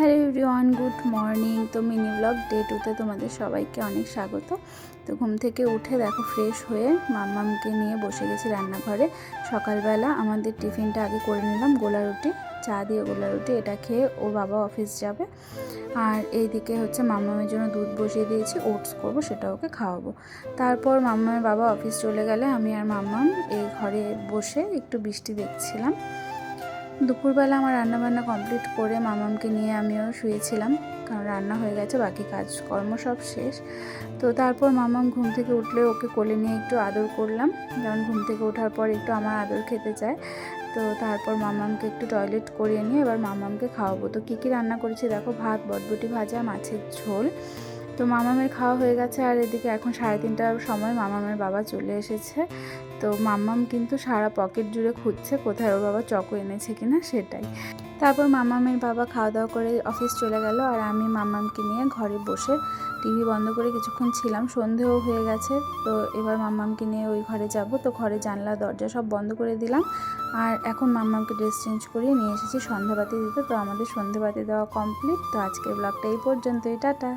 Hello everyone, good morning. তো mini blog day 2তে তোমাদের সবাইকে অনেক স্বাগত। তো ঘুম থেকে উঠে দেখো ফ্রেশ হয়ে মাম্মামকে নিয়ে বসে গেছি রান্নাঘরে। সকালবেলা আমাদের টিফিনটা আগে করে নিলাম, গোলা রুটি, চা দিয়ে গোলা রুটি। এটা খেয়ে ওর বাবা অফিস যাবে। আর এইদিকে হচ্ছে মাম্মামের জন্য দুধ বসিয়ে দিয়েছি, ওটস করবো, সেটা ওকে খাওয়াবো। তারপর মাম্মামের বাবা অফিস চলে গেলে আমি আর মাম্মাম এই ঘরে বসে একটু বৃষ্টি দেখছিলাম। দুপুরবেলা আমার রান্নাবান্না কমপ্লিট করে মামামকে নিয়ে আমিও শুয়েছিলাম, কারণ রান্না হয়ে গেছে, বাকি কাজকর্ম সব শেষ। তো তারপর মামাম ঘুম থেকে উঠলে ওকে কোলে নিয়ে একটু আদর করলাম, কারণ ঘুম থেকে ওঠার পর একটু আমার আদর খেতে চায়। তো তারপর মামামকে একটু টয়লেট করিয়ে নিয়ে এবার মামামকে খাওয়াবো। তো কী কী রান্না করেছি দেখো, ভাত, বটবটি ভাজা, মাছের ঝোল। তো মামামের খাওয়া হয়ে গেছে। আর এদিকে এখন 3:30টার সময় মামামের বাবা চলে এসেছে। তো মাম্মাম কিন্তু সারা পকেট জুড়ে খুঁজছে কোথায় ওর বাবা চকো এনেছে কিনা সেটাই। তারপর মাম্মামের বাবা খাওয়া দাওয়া করে অফিস চলে গেল, আর আমি মাম্মামকে নিয়ে ঘরে বসে টিভি বন্ধ করে কিছুক্ষণ ছিলাম। সন্ধেও হয়ে গেছে। তো এবার মাম্মামকে নিয়ে ওই ঘরে যাব। তো ঘরে জানলা দরজা সব বন্ধ করে দিলাম। আর এখন মাম্মামকে ড্রেস চেঞ্জ করিয়ে নিয়ে এসেছি সন্ধ্যাবাতি দিতে। তো আমাদের সন্ধ্যাবাতি দেওয়া কমপ্লিট। তো আজকের ব্লগটা এই পর্যন্তই, টাটা।